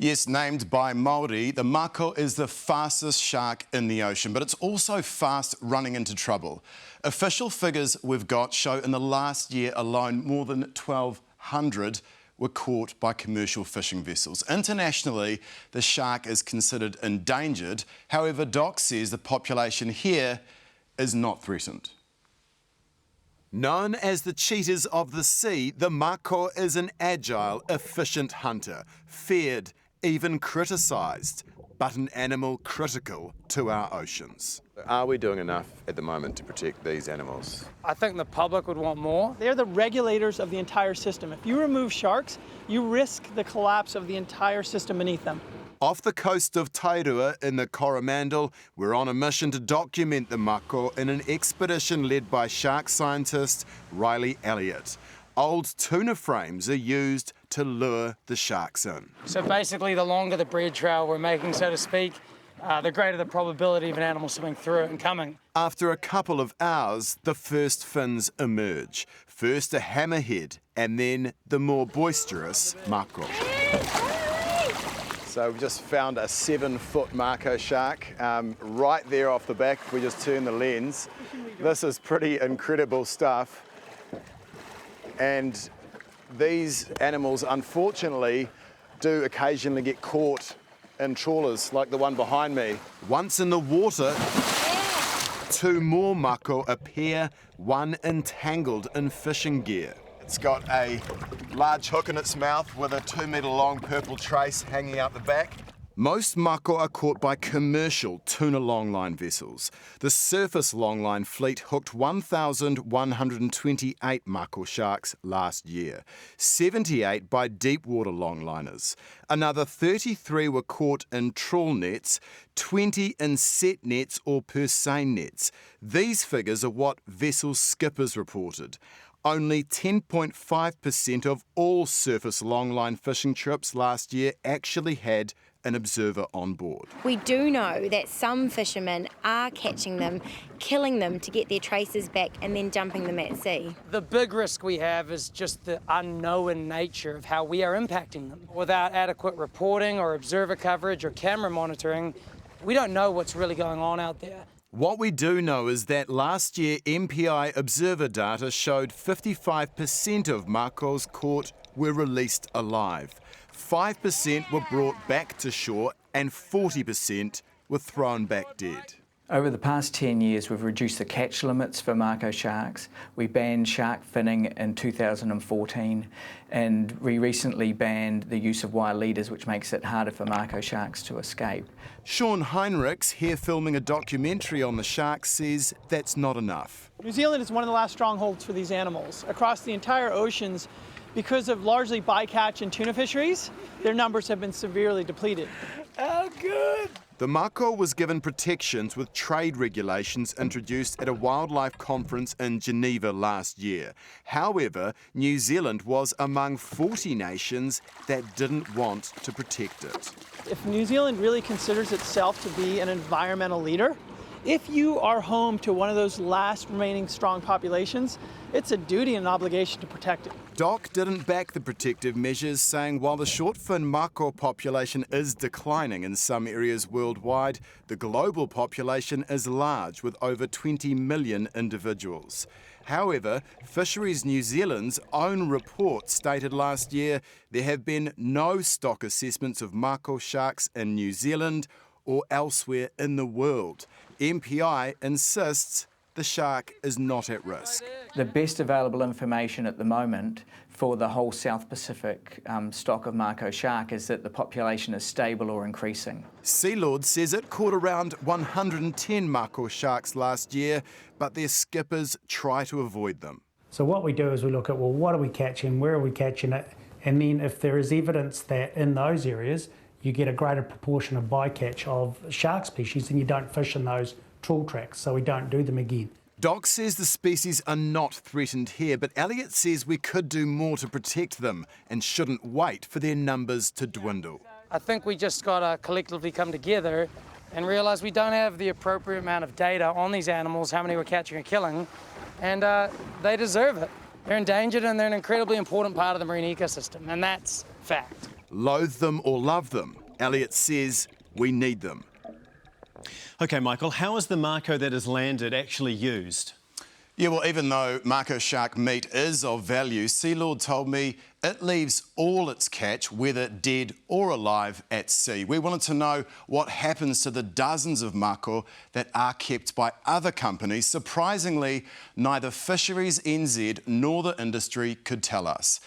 Yes, named by Māori, the Mako is the fastest shark in the ocean, but it's also fast running into trouble. Official figures we've got show in the last year alone more than 1,200 were caught by commercial fishing vessels. Internationally, the shark is considered endangered. However, Doc says the population here is not threatened. Known as the cheetahs of the sea, the Mako is an agile, efficient hunter, feared, even criticised, but an animal critical to our oceans. Are we doing enough at the moment to protect these animals? I think the public would want more. They're the regulators of the entire system. If you remove sharks, you risk the collapse of the entire system beneath them. Off the coast of Tairua in the Coromandel, we're on a mission to document the Mako in an expedition led by shark scientist Riley Elliott. Old tuna frames are used to lure the sharks in. So basically, the longer the bread trail we're making, so to speak, the greater the probability of an animal swimming through it and coming. After a couple of hours, the first fins emerge. First a hammerhead, and then the more boisterous Mako. So we've just found a 7-foot Mako shark right there off the back. If we just turn the lens, this is pretty incredible stuff. And these animals, unfortunately, do occasionally get caught in trawlers like the one behind me. Once in the water, two more Mako appear, one entangled in fishing gear. It's got a large hook in its mouth with a 2-metre long purple trace hanging out the back. Most Mako are caught by commercial tuna longline vessels. The surface longline fleet hooked 1,128 Mako sharks last year, 78 by deepwater longliners. Another 33 were caught in trawl nets, 20 in set nets or purseine nets. These figures are what vessel skippers reported. Only 10.5% of all surface longline fishing trips last year actually had an observer on board. We do know that some fishermen are catching them, killing them to get their traces back and then dumping them at sea. The big risk we have is just the unknown nature of how we are impacting them. Without adequate reporting or observer coverage or camera monitoring, we don't know what's really going on out there. What we do know is that last year MPI observer data showed 55% of Makos caught were released alive. 5% were brought back to shore and 40% were thrown back dead. Over the past 10 years, we've reduced the catch limits for Mako sharks. We banned shark finning in 2014, and we recently banned the use of wire leaders, which makes it harder for Mako sharks to escape. Sean Heinrichs, here filming a documentary on the sharks, says that's not enough. New Zealand is one of the last strongholds for these animals. Across the entire oceans, because of largely bycatch and tuna fisheries, their numbers have been severely depleted. Oh, good! The Mako was given protections with trade regulations introduced at a wildlife conference in Geneva last year. However, New Zealand was among 40 nations that didn't want to protect it. If New Zealand really considers itself to be an environmental leader, if you are home to one of those last remaining strong populations, it's a duty and an obligation to protect it. Doc didn't back the protective measures, saying while the short-fin Mako population is declining in some areas worldwide, the global population is large with over 20 million individuals. However, Fisheries New Zealand's own report stated last year there have been no stock assessments of Mako sharks in New Zealand or elsewhere in the world. MPI insists the shark is not at risk. The best available information at the moment for the whole South Pacific stock of Mako shark is that the population is stable or increasing. Sealord says it caught around 110 Mako sharks last year, but their skippers try to avoid them. So what we do is we look at, well, what are we catching, where are we catching it, and then if there is evidence that in those areas you get a greater proportion of bycatch of shark species, then you don't fish in those trawl tracks, so we don't do them again. Doc says the species are not threatened here, but Elliott says we could do more to protect them and shouldn't wait for their numbers to dwindle. I think we just got to collectively come together and realise we don't have the appropriate amount of data on these animals, how many we're catching and killing, and they deserve it. They're endangered and they're an incredibly important part of the marine ecosystem, and that's fact. Loathe them or love them, Elliott says we need them. OK, Michael, how is the Mako that has landed actually used? Yeah, well, even though Mako shark meat is of value, Sealord told me it leaves all its catch, whether dead or alive, at sea. We wanted to know what happens to the dozens of Mako that are kept by other companies. Surprisingly, neither Fisheries NZ nor the industry could tell us.